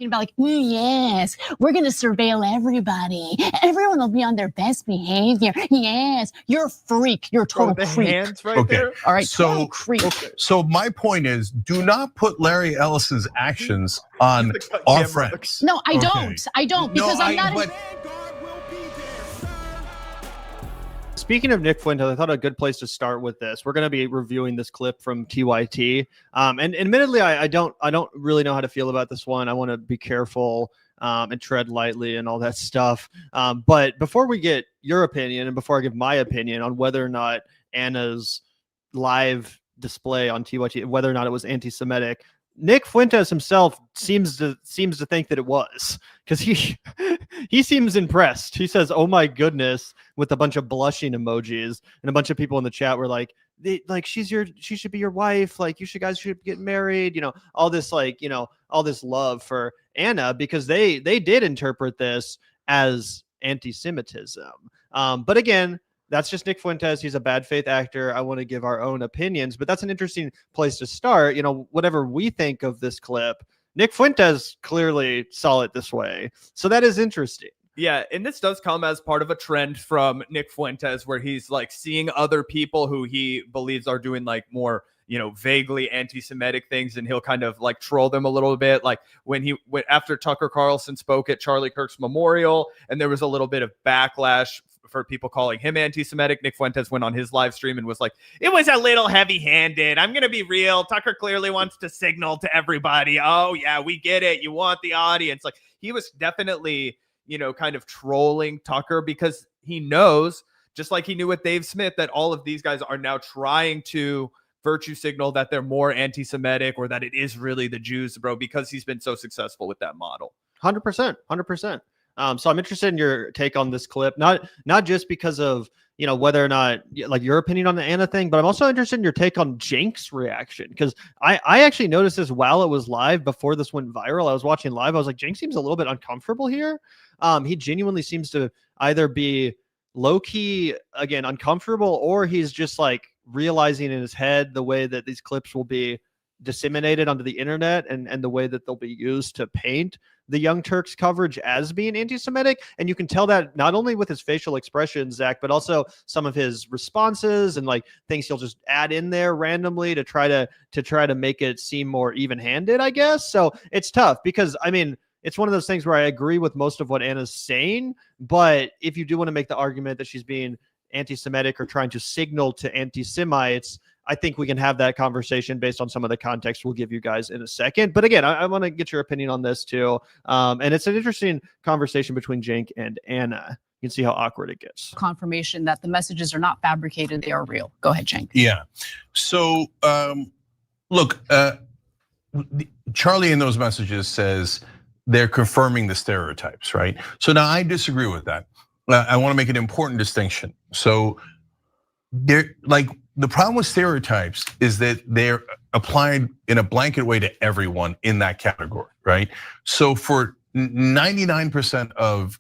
About like, yes, we're gonna surveil everybody. Everyone will be on their best behavior. Yes, you're a freak. You're a total creep. Hands right there. All right, so creep. So my point is, do not put Larry Ellison's actions on our friends. No, I don't. I don't, because I'm not. Speaking of Nick Fuentes, I thought a good place to start with this. We're going to be reviewing this clip from TYT, and admittedly, I don't really know how to feel about this one. I want to be careful and tread lightly and all that stuff. But before we get your opinion and before I give my opinion on whether or not Anna's live display on TYT, whether or not it was anti-Semitic, Nick Fuentes himself seems to think that it was, because he seems impressed. He says, "Oh my goodness," with a bunch of blushing emojis, and a bunch of people in the chat were like, she should be your wife, like you guys should get married, all this all this love for Anna, because they did interpret this as anti-Semitism. But again, that's just Nick Fuentes. He's a bad faith actor. I want to give our own opinions, but that's an interesting place to start. Whatever we think of this clip, Nick Fuentes clearly saw it this way. So that is interesting. Yeah, and this does come as part of a trend from Nick Fuentes, where he's like seeing other people who he believes are doing like more, vaguely anti-Semitic things, and he'll kind of like troll them a little bit. Like after Tucker Carlson spoke at Charlie Kirk's memorial, and there was a little bit of backlash for people calling him anti-Semitic, Nick Fuentes went on his live stream and was like, "It was a little heavy-handed. I'm going to be real. Tucker clearly wants to signal to everybody. Oh yeah, we get it. You want the audience." Like, he was definitely, kind of trolling Tucker, because he knows, just like he knew with Dave Smith, that all of these guys are now trying to virtue signal that they're more anti-Semitic, or that it is really the Jews, bro, because he's been so successful with that model. 100%. So I'm interested in your take on this clip, not just because of, whether or not like your opinion on the Anna thing, but I'm also interested in your take on Cenk's reaction, because I actually noticed this while it was live before this went viral. I was watching live. I was like, Cenk seems a little bit uncomfortable here. He genuinely seems to either be low key, again, uncomfortable, or he's just like realizing in his head the way that these clips will be disseminated onto the internet and the way that they'll be used to paint the Young Turks coverage as being anti-Semitic. And you can tell that not only with his facial expressions, Zach, but also some of his responses and like things he'll just add in there randomly to try to make it seem more even-handed, I guess. So it's tough, because I mean, it's one of those things where I agree with most of what Anna's saying, but if you do want to make the argument that she's being anti-Semitic or trying to signal to anti-Semites, I think we can have that conversation based on some of the context we'll give you guys in a second. But again, I want to get your opinion on this too. And it's an interesting conversation between Cenk and Anna. You can see how awkward it gets. Confirmation that the messages are not fabricated, they are real. Go ahead, Cenk. Yeah. So look, Charlie in those messages says they're confirming the stereotypes, right? So now I disagree with that. I want to make an important distinction. So they're like, the problem with stereotypes is that they're applied in a blanket way to everyone in that category, right? So for 99% of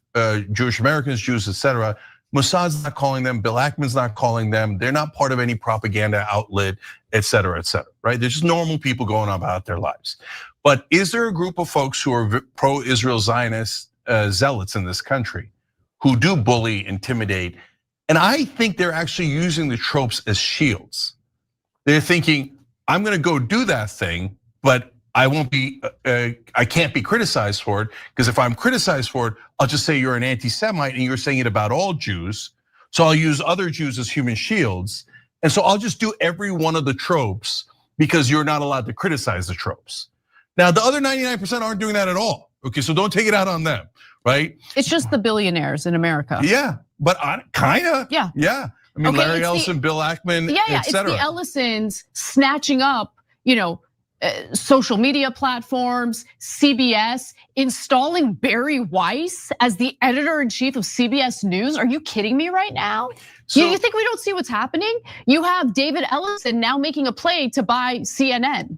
Jewish Americans, Jews, etc., Mossad's not calling them, Bill Ackman's not calling them, they're not part of any propaganda outlet, etc., right? They're just normal people going about their lives. But is there a group of folks who are pro-Israel Zionist zealots in this country who do bully, intimidate? And I think they're actually using the tropes as shields. They're thinking, I'm gonna go do that thing, but I can't be criticized for it, because if I'm criticized for it, I'll just say you're an anti-Semite and you're saying it about all Jews. So I'll use other Jews as human shields. And so I'll just do every one of the tropes because you're not allowed to criticize the tropes. Now, the other 99% aren't doing that at all. Okay, so don't take it out on them, right? It's just the billionaires in America. Yeah. But kinda, yeah. I mean, okay, Larry Ellison, Bill Ackman, et cetera. It's the Ellisons snatching up, social media platforms, CBS, installing Barry Weiss as the editor-in-chief of CBS News. Are you kidding me right now? So, you think we don't see what's happening? You have David Ellison now making a play to buy CNN.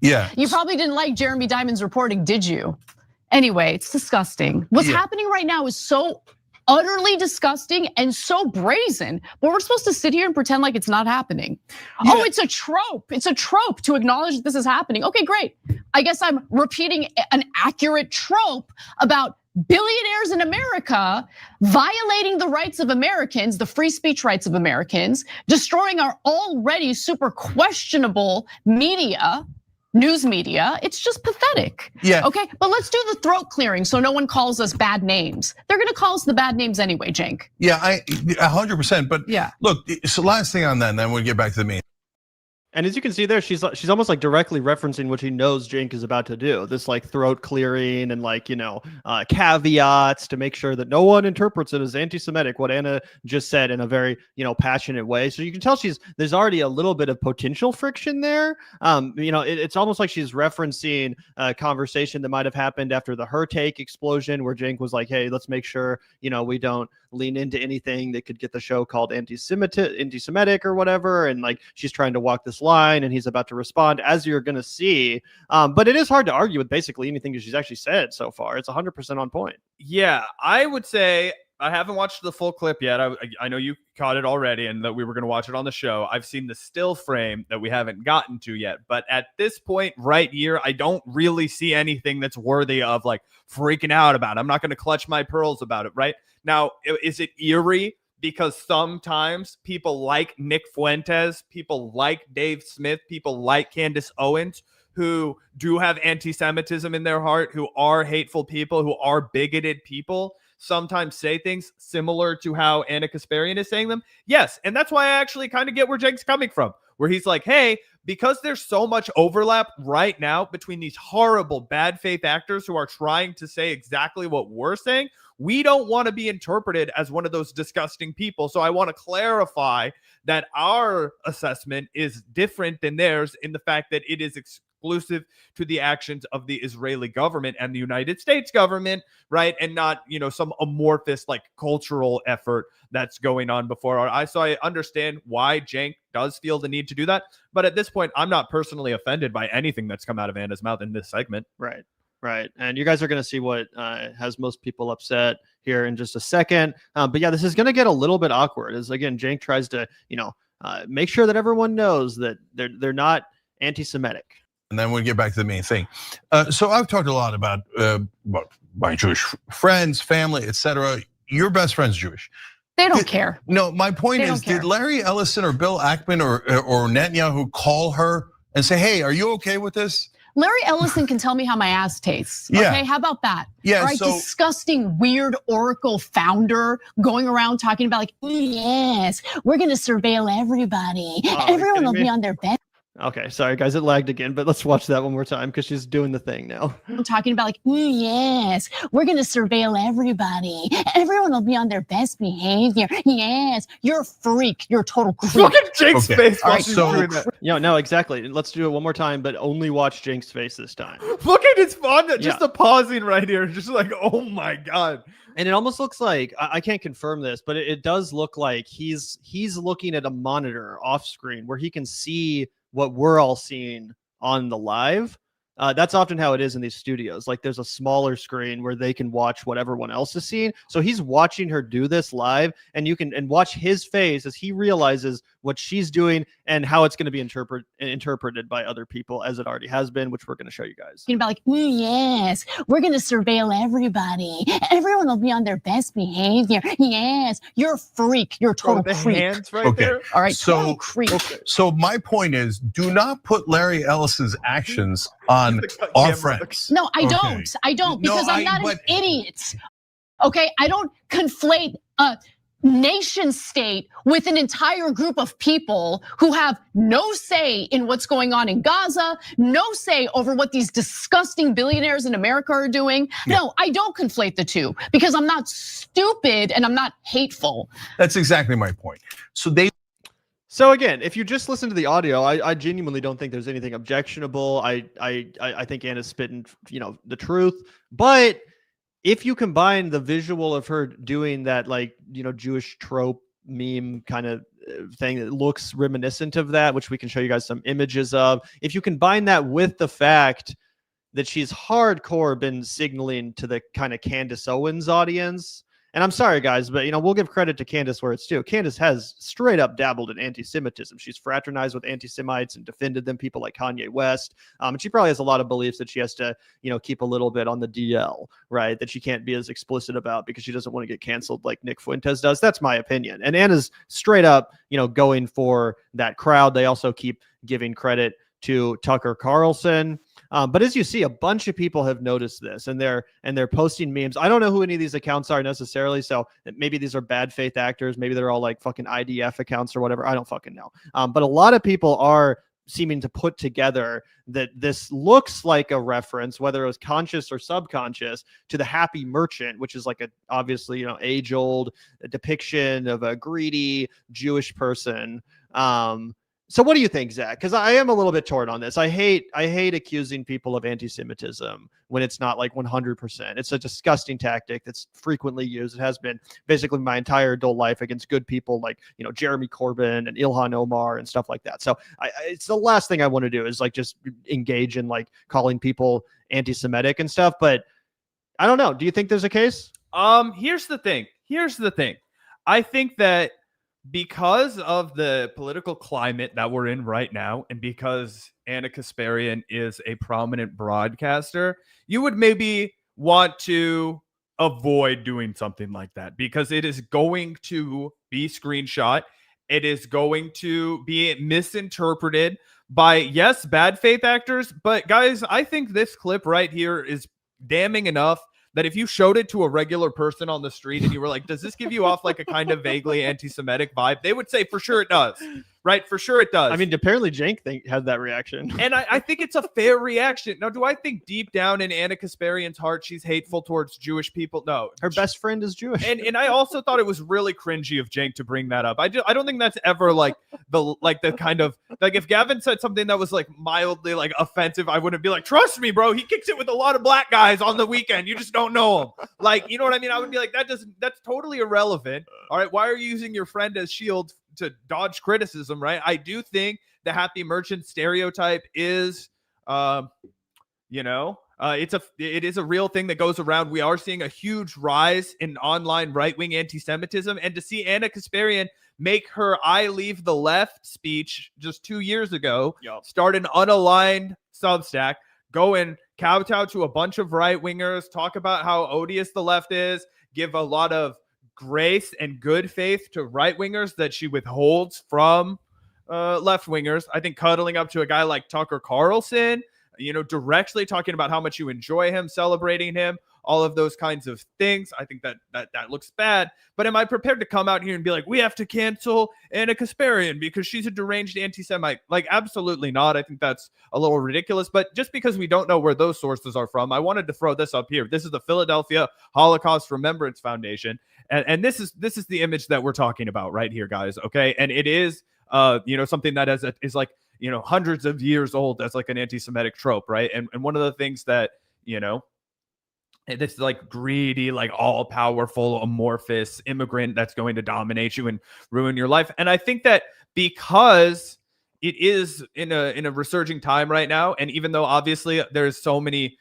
Yeah. You probably didn't like Jeremy Diamond's reporting, did you? Anyway, it's disgusting. What's happening right now is so utterly disgusting and so brazen, but we're supposed to sit here and pretend like it's not happening. Yeah. Oh, it's a trope. It's a trope to acknowledge that this is happening. Okay, great. I guess I'm repeating an accurate trope about billionaires in America violating the rights of Americans, the free speech rights of Americans, destroying our already super questionable media, news media. It's just pathetic. Yeah. Okay, but let's do the throat clearing so no one calls us bad names. They're gonna call us the bad names anyway, Cenk. Yeah, 100%. But yeah, look, so last thing on that, and then we'll get back to the main. And as you can see there, she's almost like directly referencing what she knows Cenk is about to do. This like throat clearing and like, caveats to make sure that no one interprets it as anti-Semitic, what Anna just said in a very, passionate way. So you can tell there's already a little bit of potential friction there. It's almost like she's referencing a conversation that might have happened after the Her Take explosion where Cenk was like, hey, let's make sure, we don't lean into anything that could get the show called anti-Semitic or whatever. And like, she's trying to walk this line and he's about to respond, as you're going to see. But it is hard to argue with basically anything that she's actually said so far. It's 100% on point. Yeah, I would say I haven't watched the full clip yet. I know you caught it already and that we were going to watch it on the show. I've seen the still frame that we haven't gotten to yet. But at this point right here, I don't really see anything that's worthy of like freaking out about. I'm not going to clutch my pearls about it right now. Is it eerie? Because sometimes people like Nick Fuentes, people like Dave Smith, people like Candace Owens, who do have anti-Semitism in their heart, who are hateful people, who are bigoted people, sometimes say things similar to how Anna Kasparian is saying them. Yes, and that's why I actually kind of get where Cenk's coming from, where he's like, hey, because there's so much overlap right now between these horrible bad faith actors who are trying to say exactly what we're saying, we don't want to be interpreted as one of those disgusting people. So I want to clarify that our assessment is different than theirs in the fact that it is exclusive to the actions of the Israeli government and the United States government, right? And not, some amorphous like cultural effort that's going on before our eyes. So I understand why Cenk does feel the need to do that. But at this point, I'm not personally offended by anything that's come out of Anna's mouth in this segment. Right. Right. And you guys are going to see what has most people upset here in just a second. But yeah, this is going to get a little bit awkward as, again, Cenk tries to, make sure that everyone knows that they're not anti-Semitic. And then we'll get back to the main thing. So I've talked a lot about my Jewish friends, family, etc. Your best friend's Jewish. They don't care. No, my point is, did Larry Ellison or Bill Ackman or Netanyahu call her and say, hey, are you okay with this? Larry Ellison can tell me how my ass tastes. Okay, Yeah. How about that? Yeah, all right, so- disgusting, weird Oracle founder going around talking about like, yes, we're gonna surveil everybody. Everyone will be on their bed. Okay, sorry guys, it lagged again, but let's watch that one more time because she's doing the thing now. I'm talking about like, yes, we're gonna surveil everybody. Everyone will be on their best behavior. Yes, you're a freak. You're a total creep. Look at Cenk's face while she's doing that. No, exactly. Let's do it one more time, but only watch Cenk's face this time. Look at his fun. Just the pausing right here. Just like, oh my God. And it almost looks like, I can't confirm this, but it does look like he's looking at a monitor off screen where he can see what we're all seeing on the live. That's often how it is in these studios. Like there's a smaller screen where they can watch what everyone else is seeing. So he's watching her do this live, and you can watch his face as he realizes what she's doing and how it's going to be interpreted by other people, as it already has been, which we're going to show you guys. About like, yes, we're going to surveil everybody. Everyone will be on their best behavior. Yes, you're a freak. You're a total creep. Hands right there. All right, So- total creep. So my point is, do not put Larry Ellison's actions on our friends. No, I Okay. don't. I don't, because I'm not an idiot. Okay, I don't conflate a nation state with an entire group of people who have no say in what's going on in Gaza, no say over what these disgusting billionaires in America are doing. Yeah. No, I don't conflate the two because I'm not stupid and I'm not hateful. That's exactly my point. So again, if you just listen to the audio, I genuinely don't think there's anything objectionable. I think Anna's spitting, the truth. But if you combine the visual of her doing that, like, Jewish trope meme kind of thing that looks reminiscent of that, which we can show you guys some images of. If you combine that with the fact that she's hardcore been signaling to the kind of Candace Owens audience And I'm sorry, guys, but we'll give credit to Candace where it's due. Candace has straight up dabbled in anti-Semitism. She's fraternized with anti-Semites and defended them, people like Kanye West. And she probably has a lot of beliefs that she has to, keep a little bit on the DL, right? That she can't be as explicit about because she doesn't want to get canceled like Nick Fuentes does. That's my opinion. And Anna's straight up, going for that crowd. They also keep giving credit to Tucker Carlson. But as you see, a bunch of people have noticed this, and they're posting memes. I don't know who any of these accounts are necessarily, so maybe these are bad faith actors. Maybe they're all like fucking IDF accounts or whatever. I don't fucking know. But a lot of people are seeming to put together that this looks like a reference, whether it was conscious or subconscious, to the Happy Merchant, which is like a obviously age-old depiction of a greedy Jewish person. So what do you think, Zach? Because I am a little bit torn on this. I hate accusing people of anti-Semitism when it's not like 100%. It's a disgusting tactic that's frequently used. It has been basically my entire adult life against good people like Jeremy Corbyn and Ilhan Omar and stuff like that. So it's the last thing I want to do is like just engage in like calling people anti-Semitic and stuff. But I don't know. Do you think there's a case? Here's the thing. I think that because of the political climate that we're in right now, and because Anna Kasparian is a prominent broadcaster, you would maybe want to avoid doing something like that because it is going to be screenshot. It is going to be misinterpreted by, yes, bad faith actors. But guys, I think this clip right here is damning enough that if you showed it to a regular person on the street and you were like, does this give you off like a kind of vaguely anti-Semitic vibe? They would say, for sure it does. Right? For sure it does. I mean, apparently Cenk had that reaction. And I think it's a fair reaction. Now, do I think deep down in Anna Kasparian's heart, she's hateful towards Jewish people? No. Her best friend is Jewish. And I also thought it was really cringy of Cenk to bring that up. I don't think that's ever like the kind of, like if Gavin said something that was like mildly like offensive, I wouldn't be like, trust me, bro, he kicks it with a lot of black guys on the weekend. You just don't know him. Like, you know what I mean? I would be like, that's totally irrelevant. All right. Why are you using your friend as shield to dodge criticism, right? I do think the Happy Merchant stereotype is, it is a real thing that goes around. We are seeing a huge rise in online right-wing anti-Semitism, and to see Anna Kasparian make her "I leave the left" speech just 2 years ago, start an unaligned Substack, go and kowtow to a bunch of right-wingers, talk about how odious the left is, give a lot of grace and good faith to right-wingers that she withholds from left-wingers. I think cuddling up to a guy like Tucker Carlson, directly talking about how much you enjoy him, celebrating him, all of those kinds of things. I think that looks bad. But am I prepared to come out here and be like, we have to cancel Anna Kasparian because she's a deranged anti-Semite? Like, absolutely not. I think that's a little ridiculous. But just because we don't know where those sources are from, I wanted to throw this up here. This is the Philadelphia Holocaust Remembrance Foundation. And this is the image that we're talking about right here, guys. Okay. And it is, something that is like, hundreds of years old as like an anti-Semitic trope. Right. And one of the things that, this like greedy, like all powerful, amorphous immigrant that's going to dominate you and ruin your life. And I think that because it is in a resurging time right now, and even though obviously there's so many,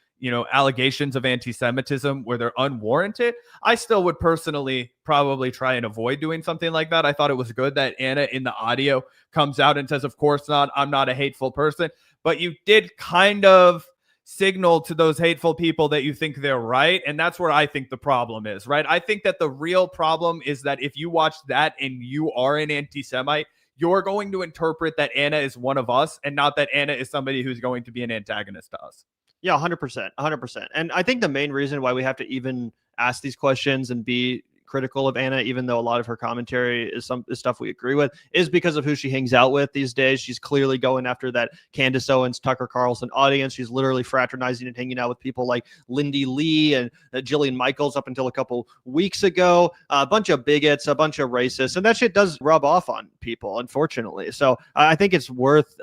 allegations of anti-Semitism where they're unwarranted, I still would personally probably try and avoid doing something like that. I thought it was good that Anna in the audio comes out and says, of course not, I'm not a hateful person. But you did kind of signal to those hateful people that you think they're right. And that's where I think the problem is, right? I think that the real problem is that if you watch that and you are an anti-Semite, you're going to interpret that Anna is one of us and not that Anna is somebody who's going to be an antagonist to us. Yeah, 100%. And I think the main reason why we have to even ask these questions and be critical of Anna, even though a lot of her commentary is stuff we agree with, is because of who she hangs out with these days. She's clearly going after that Candace Owens, Tucker Carlson audience. She's literally fraternizing and hanging out with people like Lindy Lee and Jillian Michaels up until a couple weeks ago. A bunch of bigots, a bunch of racists, and that shit does rub off on people, unfortunately. So I think it's worth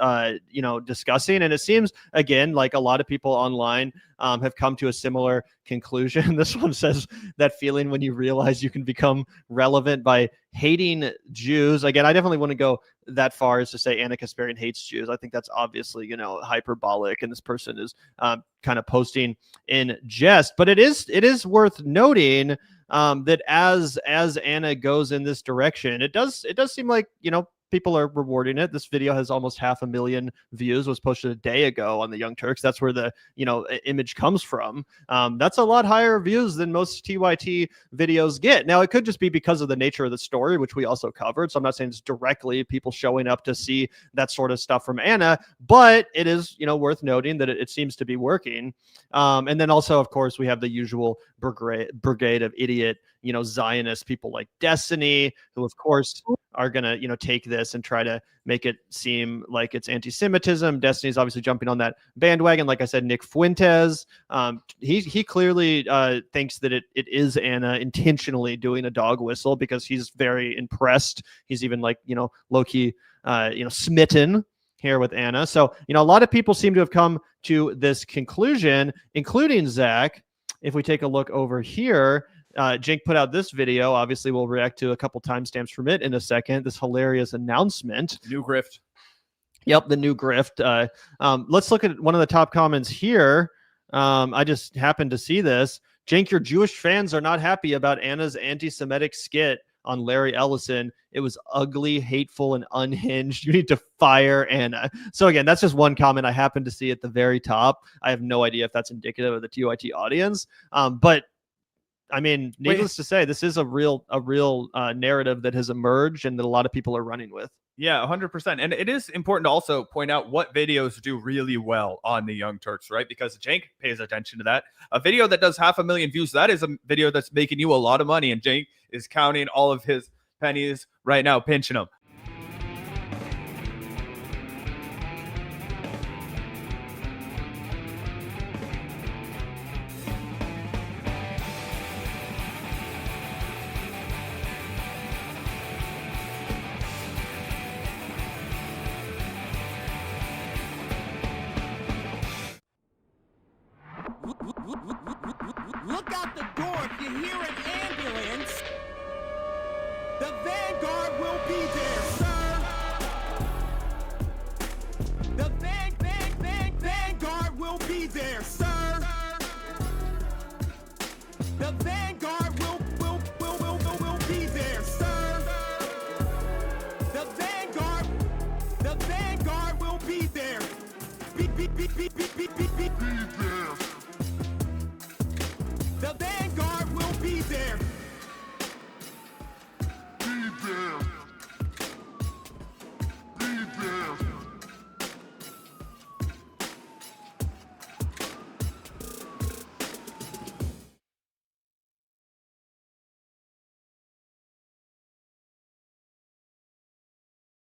discussing. And it seems, again, like a lot of people online have come to a similar conclusion. This one says that feeling when you realize you can become relevant by hating Jews. Again, I definitely want to go that far as to say Anna Kasparian hates Jews. I think that's obviously, hyperbolic, and this person is kind of posting in jest. But it is worth noting that as Anna goes in this direction, it does seem like, people are rewarding it. This video has almost 500,000 views, was posted a day ago on the Young Turks. That's where the image comes from. That's a lot higher views than most TYT videos get. Now, it could just be because of the nature of the story, which we also covered. So I'm not saying it's directly people showing up to see that sort of stuff from Anna, but it is worth noting that it seems to be working. And then also, of course, we have the usual brigade of idiot Zionist people like Destiny, who of course are gonna take this and try to make it seem like it's anti-Semitism. Destiny's obviously jumping on that bandwagon. Like I said, Nick Fuentes, he clearly thinks that it is Anna intentionally doing a dog whistle because he's very impressed. He's even low-key smitten here with Anna. So a lot of people seem to have come to this conclusion, including Zach. If we take a look over here, Cenk put out this video. Obviously, we'll react to a couple timestamps from it in a second. This hilarious announcement. New grift. Yep, the new grift. Let's look at one of the top comments here. I just happened to see this. Cenk, your Jewish fans are not happy about Anna's anti-Semitic skit on Larry Ellison. It was ugly, hateful, and unhinged. You need to fire Anna. So again, that's just one comment I happened to see at the very top. I have no idea if that's indicative of the TYT audience. But I mean, needless to say, this is a real narrative that has emerged and that a lot of people are running with. Yeah, 100%. And it is important to also point out what videos do really well on the Young Turks, right? Because Cenk pays attention to that. A video that does 500,000 views, that is a video that's making you a lot of money. And Cenk is counting all of his pennies right now, pinching them. Look out the door if you hear an ambulance. The Vanguard will be there, sir. The Vanguard will be there, sir. The Vanguard will be there, sir. The Vanguard will be there. Be there.